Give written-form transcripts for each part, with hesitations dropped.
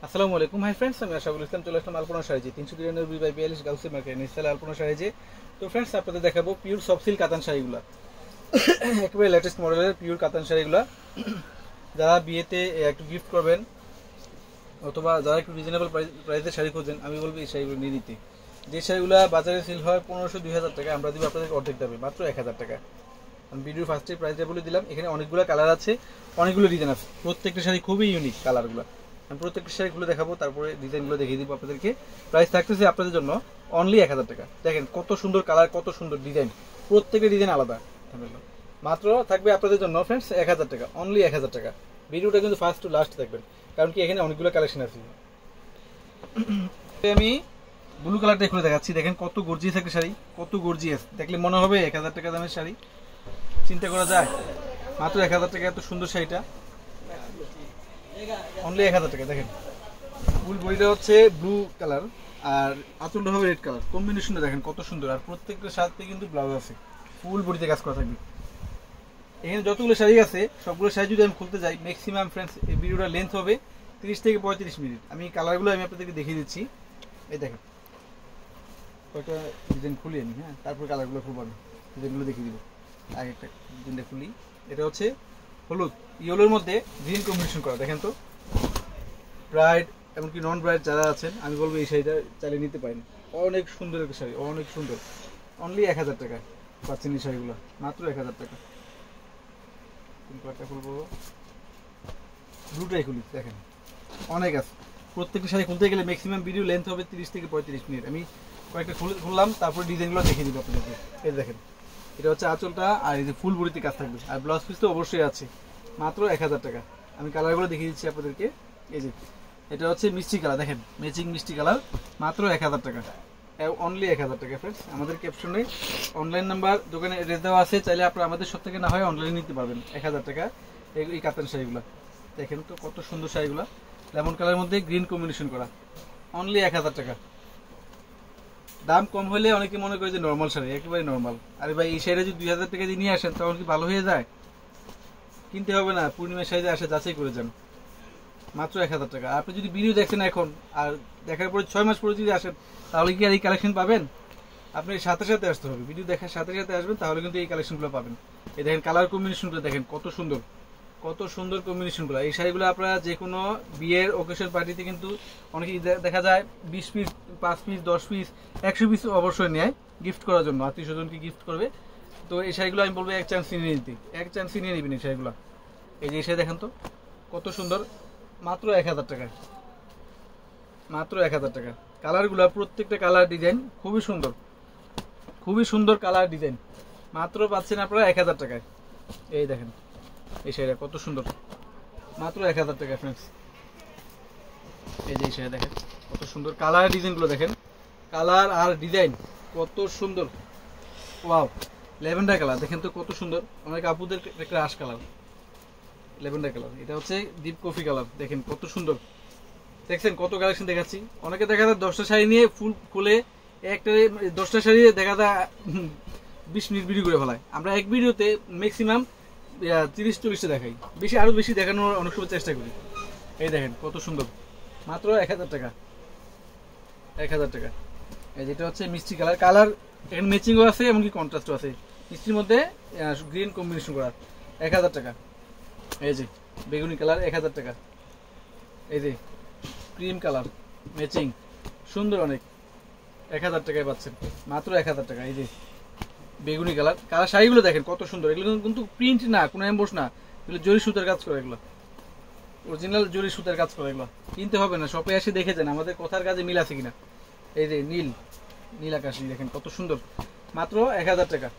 আসসালামু আলাইকুম hi friends, আমি আশাফুল ইসলাম চলে আসলাম আলপনা শাড়িজি 393/42 গাউসি মার্কেট নিসাল আলপনা শাড়িজি। তো ফ্রেন্ডস, আপনাদের দেখাবো পিওর সফট সিল্ক কাতান শাড়িগুলো, একেবারে লেটেস্ট মডেলের পিওর কাতান শাড়িগুলো। যারা বিয়েতে একটু গিফট করবেন অথবা যারা একটু রিজনেবল প্রাইসের শাড়ি খোঁজেন, আমি বলবো এই শাড়িগুলো নিয়ে নিতে। যে শাড়িগুলো বাজারে সেল হয় 1500-2000 টাকা, আমরা দিব আপনাদের অর্ধেক দামে মাত্র 1000 টাকা। আমি ভিডিওর ফার্স্টে প্রাইসটা বলে দিলাম। এখানে অনেকগুলো কালার আছে, অনেকগুলো ডিজাইন আছে, প্রত্যেকটা শাড়ি খুবই ইউনিক কালারগুলো। আমি প্রত্যেকটা শাড়িগুলো দেখাবো, তারপরে ডিজাইনগুলো দেখিয়ে দিব আপনাদেরকে। প্রাইস থাকতেছে আপনাদের জন্য অনলি 1000 টাকা। দেখেন কত সুন্দর কালার, কত সুন্দর ডিজাইন, প্রত্যেকটা ডিজাইন আলাদা। মাত্র থাকবে আপনাদের জন্য ফ্রেন্ডস 1000 টাকা, অনলি 1000 টাকা। ভিডিওটা কিন্তু ফার্স্ট টু লাস্ট দেখবেন, কারণ কি এখানে অনেকগুলো কালেকশন আছে। আমি ব্লু কালারটা খুলে দেখাচ্ছি। দেখেন কত গর্জিয়াস একটা শাড়ি, কত গর্জিয়াস, দেখলে মনে হবে 1000 টাকা দামের শাড়ি। চিন্তা করা যায়, মাত্র 1000 টাকা এত সুন্দর শাড়িটা, অনলি 1000 টাকা। দেখেন ফুল বডিটা হচ্ছে ব্লু কালার আর আঁচলটা হবে রেড কালার, কম্বিনেশনটা দেখেন কত সুন্দর। আর প্রত্যেকটা সাথে কিন্তু ব্লাউজ আছে, ফুল বডিতে কাজ করা থাকবে। এখানে যতগুলো শাড়ি আছে সবগুলো শাড়ি যদি আমি খুলতে যাই, ম্যাক্সিমাম ফ্রেন্ডস এই ভিডিওটা লেন্থ হবে 30 থেকে 35 মিনিট। আমি কালারগুলো আমি আপনাদেরকে দেখিয়ে দিচ্ছি। এই দেখেন কয়েকটা ডিজাইন খুলি আমি, হ্যাঁ, তারপর কালারগুলো খুলব, আমি ডিজাইনগুলো দেখিয়ে দিব। আগে একটা ডিজাইনটা খুলি। এটা হচ্ছে হলুদ ইয়েলোর মধ্যে গ্রিন কম্বিনেশন করা। দেখেন তো, ব্রাইড এমনকি নন ব্রাইড যারা আছেন, আমি বলবো এই শাড়িটা চালিয়ে নিতে পারেন। অনেক সুন্দর একটা শাড়ি, অনেক সুন্দর। অনলি 1000 টাকা পাচ্ছেন এই শাড়িগুলো, মাত্র 1000 টাকা। কয়েকটা খুলবো, ব্লুটাই খুলি। দেখেন অনেক আছে, প্রত্যেকটা শাড়ি খুলতে গেলে ম্যাক্সিমাম ভিডিও লেন্থ হবে 30 থেকে 35 মিনিট। আমি কয়েকটা খুললাম, তারপর ডিজাইনগুলো দেখিয়ে দিব আপনাদেরকে। এই দেখেন, এটা হচ্ছে আঁচলটা, আর এই যে ফুল বডিতে কাজ থাকবে, আর ব্লাউজ পিস তো অবশ্যই আছে। মাত্র 1000 টাকা। আমি কালারগুলো দেখিয়ে দিচ্ছি আপনাদেরকে। এই যে এটা হচ্ছে মিষ্টি কালার, দেখেন ম্যাচিং মিষ্টি কালার, মাত্র 1000 টাকা, অনলি 1000 টাকা। ফ্রেন্ডস, আমাদের ক্যাপশনে অনলাইন নাম্বার, দোকানে এড্রেস দেওয়া আছে, চাইলে আপনারা আমাদের সব থেকে না হয় অনলাইনে নিতে পারবেন 1000 টাকা এই কাতান শাড়িগুলো। দেখেন তো কত সুন্দর শাড়িগুলো, লেমন কালারের মধ্যে গ্রিন কম্বিনেশন করা, অনলি 1000 টাকা। দাম কম হলে অনেকে মনে করে যে নর্মাল শাড়ি, একেবারে নর্মাল। আরে ভাই, এই শাড়িটা যদি 2000 টাকা দিয়ে নিয়ে আসেন তখন কি ভালো হয়ে যায়? কিনতে হবে না, পূর্ণিমার শাড়িতে আসে যাচাই করে যান, মাত্র 1000 টাকা। আপনি যদি ভিডিও দেখছেন এখন আর দেখার পরে 6 মাস পরে যদি আসেন, তাহলে কি আর এই কালেকশন পাবেন? আপনি সাথে সাথে আসতে হবে, ভিডিও দেখার সাথে সাথে আসবেন, তাহলে কিন্তু এই কালেকশনগুলো পাবেন। এই দেখেন কালার কম্বিনেশনগুলো দেখেন কত সুন্দর, কত সুন্দর কম্বিনেশনগুলো। এই শাড়িগুলো আপনারা যে কোনো বিয়ের ওকেশন পার্টিতে কিন্তু অনেকেই দেখা যায় 20 পিস, 5 পিস, 10 পিস, 100 পিস অবশ্যই নেয় গিফট করার জন্য, আত্মীয় স্বজনকে গিফট করবে। তো এই শাড়িগুলো আমি বলবো এক চান্স নিয়ে নিতে, এক চান্স নিয়ে নেবেন এই শাড়িগুলো। এই যে এই শাড়ি দেখেন তো কত সুন্দর, মাত্র 1000 টাকা, মাত্র 1000 টাকা। কালারগুলো প্রত্যেকটা কালার ডিজাইন খুবই সুন্দর, খুবই সুন্দর কালার ডিজাইন, মাত্র পাচ্ছেন আপনারা 1000 টাকায়। এই দেখেন এই শাড়িটা কত সুন্দর, মাত্র 1000 টাকা ফ্রেন্ডস। এই যে এই শাড়ি দেখেন কত সুন্দর, কালার ডিজাইনগুলো দেখেন, কালার আর ডিজাইন কত সুন্দর। ওয়াও, ল্যাভেন্ডার কালার দেখেন তো কত সুন্দর, অনেক আপুদের একটা আশ কালার, ল্যাভেন্ডার কালার। এটা হচ্ছে ডিপ কফি কালার, দেখেন কত সুন্দর। দেখছেন কত কালেকশন দেখাচ্ছি। অনেকে দেখা যায় 10টা শাড়ি নিয়ে ফুল খুলে একটা 10টা শাড়ি দেখা যায় 20 মিনিট ভিডিও করে ফেলায়। আমরা এক ভিডিওতে ম্যাক্সিমাম 30-40টা দেখাই, বেশি আরো বেশি দেখানোর অনেক সময় চেষ্টা করি। এই দেখেন কত সুন্দর, মাত্র 1000 টাকা, 1000 টাকা। এই যেটা হচ্ছে মিষ্টি কালার, কালার এখানে ম্যাচিংও আছে এমনকি কন্ট্রাস্টও আছে, মিষ্টির মধ্যে গ্রিন কম্বিনেশন করা, 1000 টাকা। এই যে বেগুনি কালার, 1000 টাকা। এই যে ক্রিম কালার ম্যাচিং, সুন্দর অনেক, 1000 টাকায় পাচ্ছেন, মাত্র 1000 টাকা। এই যে বেগুনি কালার, কালার শাড়িগুলো দেখেন কত সুন্দর। এগুলো কিন্তু প্রিন্ট না, কোনো এমবোস না, এগুলো জরি সুতার কাজ করে, এগুলো অরিজিনাল জরি সুতার কাজ করে। এগুলো কিনতে হবে না, শপে এসে দেখে যান আমাদের কথার কাজে মিল আছে কিনা। এই যে নীল, নীল আকাশি দেখেন কত সুন্দর, মাত্র 1000 টাকা।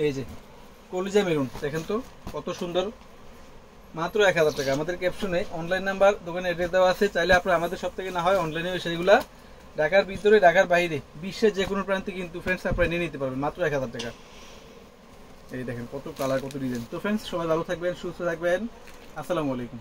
এই যে কলিজা মেরুন দেখেন তো কত সুন্দর, মাত্র 1000 টাকা। আমাদের ক্যাপশনে অনলাইন নাম্বার, দোকানে অ্যাড্রেস দেওয়া আছে, চাইলে আপনারা আমাদের সব থেকে না হয় অনলাইনে সেইগুলা ঢাকার ভিতরে, ঢাকার বাইরে, বিশ্বের যে কোনো প্রান্তে কিন্তু ফ্রেন্ডস আপনারা নিয়ে নিতে পারবেন, মাত্র 1000 টাকা। এই দেখেন কত কালার, কত ডিজাইন। তো ফ্রেন্ডস, সবাই ভালো থাকবেন, সুস্থ থাকবেন, আসসালামু আলাইকুম।